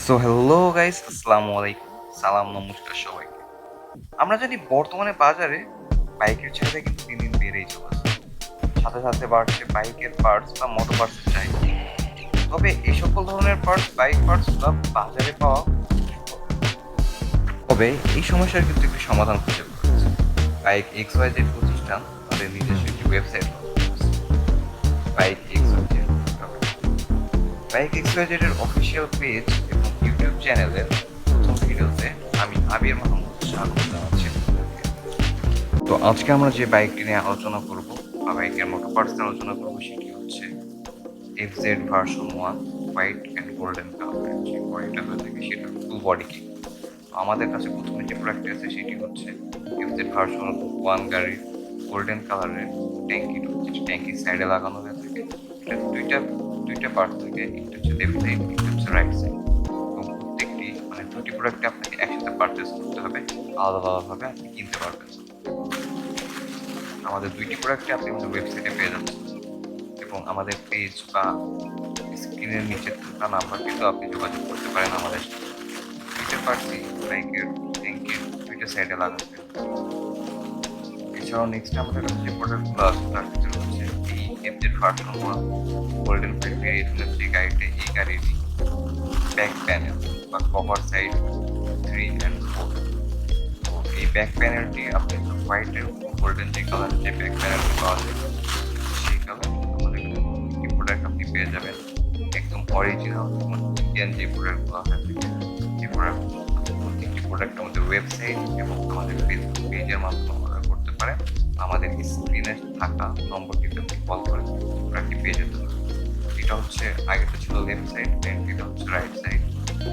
So hello guys, আসসালামু আলাইকুম। সালাম নমস্কার সবাইকে। আমরা জানি বর্তমানে বাজারে বাইকের চাহিদা কিন্তু দিন দিন বেড়েই চলেছে। সাথে সাথে বাড়ছে বাইকের পার্টস বা মোটর পার্টসের চাহিদা। তবে এই সকল ধরনের পার্টস বাইক পার্টস গুলা বাজারে পাওয়া দুষ্কর। তবে এই সমস্যার কিন্তু একটি সমাধান খুঁজে পাওয়া গেছে। বাইক XYZ প্রতিষ্ঠান তাদের নিজস্ব একটি ওয়েবসাইট করেছে, বাইক XYZ। বাইক XYZ এর অফিসিয়াল পেজ এবং ইউটিউব চ্যানেলের প্রথম ভিডিওতে আমি আবির মাহমুদ স্বাগত জানাচ্ছি আপনাদেরকে। তো আজকে আমরা যে বাইকটি নিয়ে আলোচনা করব বা বাইকের মোটর পার্টস নিয়ে আলোচনা করব সেটি হচ্ছে FZ version 1 white and golden কালারের যে বডিটা হয়ে থাকে সেটা ফুল বডি কিট। তো আমাদের কাছে প্রথমে যে প্রোডাক্টটি আছে সেটি হচ্ছে FZ ভার্সন 1 গাড়ির গোল্ডেন কালারের ট্যাঙ্কি, যেটা ট্যাঙ্কির সাইডে লাগানো হয়ে থাকে। এটা দুইটা পার্ট থাকে, একটা হচ্ছে লেফট সাইড, একটা হচ্ছে রাইট সাইড। এবং প্রত্যেকটি দুটি প্রোডাক্টে আপনাকে একসাথে পারচেস করতে হবে, আলাদা আলাদাভাবে আপনি কিনতে পারবেন। আমাদের দুইটি প্রোডাক্টে আপনি আমাদের ওয়েবসাইটে পেয়ে যাচ্ছেন এবং আমাদের পেজ বা স্ক্রিনের নিচে থাকা নাম্বারটিতেও আপনি যোগাযোগ করতে পারেন আমাদের সাথে। দুইটা পার্টসই বাইকের ট্যাঙ্কির দুইটা সাইডে লাগানো থাকে। এছাড়াও নেক্সট আমাদের কাছে যে প্রোডাক্টগুলো আছে তার ভিতরে হচ্ছে এই FZ ভার্সন 1 গোল্ডেন ফাইভ ভেরিয়েশনের যে গাড়িটা, এই গাড়িরই ব্যাক প্যানেল বা কভার সাইড 3 and 4। তো এই ব্যাক প্যানেলটি আপনি হোয়াইটের গোল্ডেন যে কালারের যে ব্যাক প্যানেলটি পাওয়া যায় সেই কালার আমাদের এই প্রোডাক্ট আপনি পেয়ে যাবেন একদম অরিজিনাল এবং ইন্ডিয়ান যে প্রোডাক্টগুলো হয়ে থাকে যে প্রোডাক্ট। প্রত্যেকটি প্রোডাক্ট আমাদের ওয়েবসাইট এবং আমাদের ফেসবুক পেজের মাধ্যমে অর্ডার করতে পারেন। আমাদের স্ক্রিনে থাকা নম্বরটিতে আপনি কল করে প্রোডাক্টটি পেয়ে যেতে পারেন। এটা হচ্ছে আগেটা ছিল লেফট সাইড, এটা হচ্ছে রাইট সাইড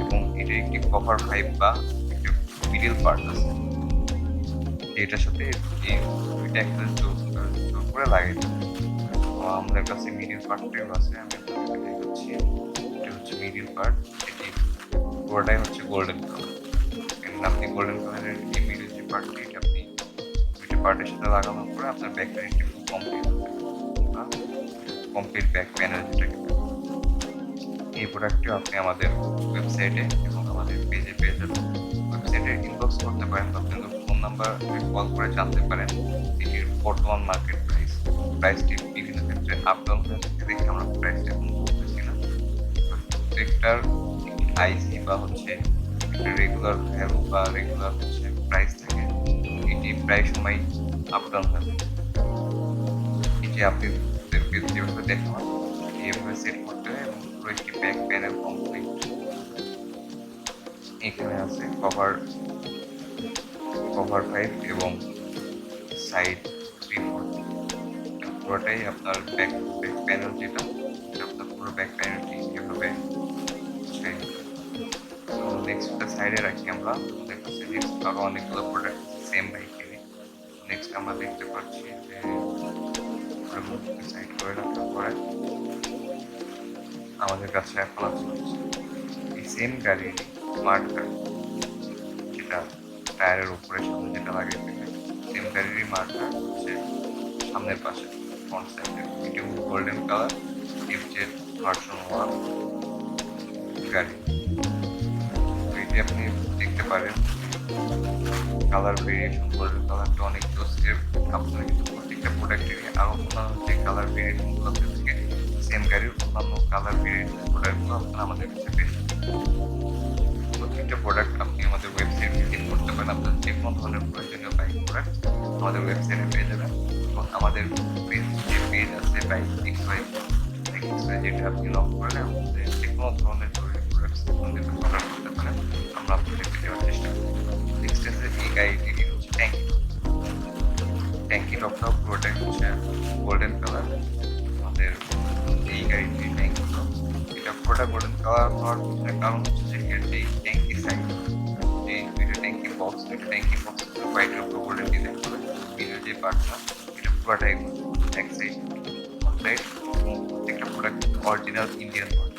এবং এটা একটি কভার ফাইভ বা একটা মিডল পার্ট আছে যেটার সাথে এই দুইটা একটা জোর করে লাগাই দেবে। তো আমাদের কাছে মিডল পার্টটাও আছে, আমি আপনাদেরকে দেখাচ্ছি। এটা হচ্ছে মিডল পার্ট, এটি পুরোটাই হচ্ছে গোল্ডেন কালার। আপনি গোল্ডেন কালারের এই মিডল যে পার্টটি, এটা আপনি দুইটা পার্টের সাথে লাগানোর পরে আপনার ব্যাক প্যানেলটি ফুল কমপ্লিট হবে, কমপ্লিট ব্যাক প্যানেল যেটাকে। এই প্রোডাক্টটিও আপনি আমাদের ওয়েবসাইটে এবং আমাদের পেজে পেয়ে যাবেন। ওয়েবসাইটে ইনবক্স করতে পারেন বা আপনাদের ফোন নাম্বার কল করে জানতে পারেন এটির বর্তমান মার্কেট প্রাইসটি বিভিন্ন ক্ষেত্রে আপ ডাউন হয়ে থাকে দেখে আমরা প্রাইসটা এখন বলতেছি না। প্রত্যেকটার আইসি বা হচ্ছে একটা রেগুলার ভ্যালু বা রেগুলার হচ্ছে প্রাইস থাকে, এটি প্রায় সময় আপ ডাউন হয়ে থাকে। এটি আপনি যেভাবে দেখেন এইভাবে সেট করতে হয় এবং পুরো একটি ব্যাক প্যানেল কমপ্লিট। এখানে আছে কভার ফাইভ এবং সাইড 3-4, পুরোটাই আপনার ব্যাক প্যানেল যেটা আপনার পুরো ব্যাক প্যানেলটি এভাবে ছেড়ে দিতে। তো নেক্সটটা সাইডে রাখি আমরা, আমাদের কাছে নেক্সট আরও অনেকগুলো প্রোডাক্ট সেম বাইকেরই। নেক্সট আমরা দেখতে পাচ্ছি যে সাইড করে রাখার পরে আমাদের কাছে এখন আছে এই সেম গাড়ির স্মার্ট কার্ড, যেটা টায়ারের উপরে সামনে যেটা লাগিয়ে থাকে, সেম গাড়িরই মার্ক কার্ড হচ্ছে সামনের পাশে ফ্রন্ট সাইডে। এটি গোল্ডেন কালার FZ ভার্সন 1 গাড়ি। এটি আপনি দেখতে পারেন কালার ভেরিয়েশন, গোল্ডেন কালারটা অনেক জোসের। আপনার কিন্তু প্রত্যেকটা প্রোডাক্টেরই আরও অন্যান্য যে কালার ভেরিয়েশনগুলো থেকে সেম গাড়ির অন্যান্য কালার ভেরিয়েশন প্রোডাক্টগুলো আপনারা আমাদের কাছে পেয়ে যাবেন। প্রত্যেকটা প্রোডাক্ট আপনি আমাদের ওয়েবসাইট ভিজিট করতে পারেন। আপনার যে কোনো ধরনের প্রয়োজনীয় বাইক প্রোডাক্ট আমাদের ওয়েবসাইটে পেয়ে যাবেন এবং আমাদের যে পেজ আছে বাইক XYZ, যেটা আপনি লক করলে আমাদের যে কোনো ধরনের জরুরি প্রোডাক্টস আমাদের অর্ডার করতে পারেন, আমরা আপনাদেরকে দেওয়ার চেষ্টা করব। নেক্সট আছে এই গাড়িটি হচ্ছে ট্যাঙ্কি টপটাও পুরোটাই হচ্ছে গোল্ডেন কালার। আমাদের এই গাড়িটির ট্যাঙ্কি টপ এটা পুরোটা গোল্ডেন কালার হওয়ার পিছনে কারণ হচ্ছে যে এর যে ট্যাঙ্কি সাইড, যে দুইটা ট্যাঙ্কি বক্স হোয়াইটের উপর গোল্ডেন ডিজাইন করে, মিডল যে পার্টটা এটা পুরোটাই এক সাইড ওয়ান সাইড। এবং প্রত্যেকটা প্রোডাক্ট অরিজিনাল ইন্ডিয়ান বডি,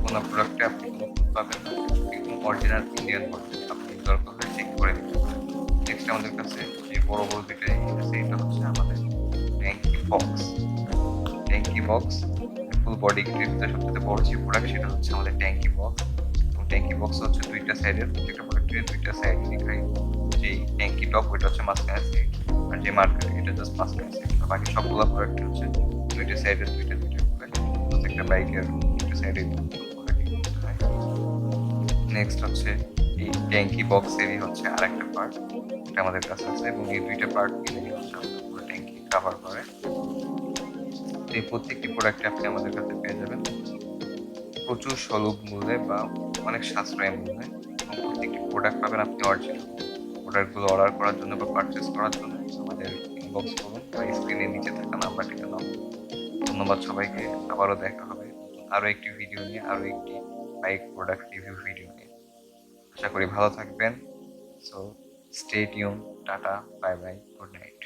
কোনো প্রোডাক্টে আপনি কোনো ভুল পাবেন না, একদম অরিজিনাল ইন্ডিয়ান বডি। আপনি দরকার হলে চেক করে নিতে পারেন। নেক্সট আমাদের কাছে যে বড় বড় দুইটা জিনিস আছে, এটা হচ্ছে আমাদের ট্যাঙ্কি বক্স ফুল বডি কিটের ভিতরে সবচেয়ে বড় যে প্রোডাক্ট সেটা হচ্ছে আমাদের ট্যাঙ্কি বক্স। ট্যাঙ্কি বক্স হচ্ছে দুইটা সাইডের, প্রত্যেকটা প্রোডাক্টের দুইটা সাইড দেখাই। যে ট্যাঙ্কি টপ ওইটা হচ্ছে মাঝখানে সাইড, আর যে মার্কেট এটা জাস্ট মাঝখানে সাইড। বাকি সবগুলো প্রোডাক্ট হচ্ছে দুইটা সাইডের দুইটা দুইটা করে, প্রত্যেকটা বাইকের দুইটা সাইডে নেক্সট হচ্ছে এই ট্যাঙ্কি বক্সেরই হচ্ছে আরেকটা পার্ট, এটা আমাদের কাছে আছে, এবং এই দুইটা পার্ট মিলে হচ্ছে আমাদের পুরো ট্যাঙ্কি কভার করে। তো এই প্রত্যেকটি প্রোডাক্টে আপনি আমাদের কাছে পেয়ে যাবেন প্রচুর সুলভ মূল্যে বা অনেক সাশ্রয়ী মূল্যে, এবং প্রত্যেকটি প্রোডাক্ট পাবেন আপনি অরিজিনাল। প্রোডাক্টগুলো অর্ডার করার জন্য বা পারচেস করার জন্য আমাদের ইনবক্স করুন বা স্ক্রিনের নিচে থাকা নাম্বারটিতে নাম। ধন্যবাদ সবাইকে, আবারও দেখা হবে আরও একটি ভিডিও নিয়ে, আরও একটি বাইক প্রোডাক্ট রিভিউ ভিডিও নিয়ে। আশা করি ভালো থাকবেন। So stay tune, tata, bye bye, good night.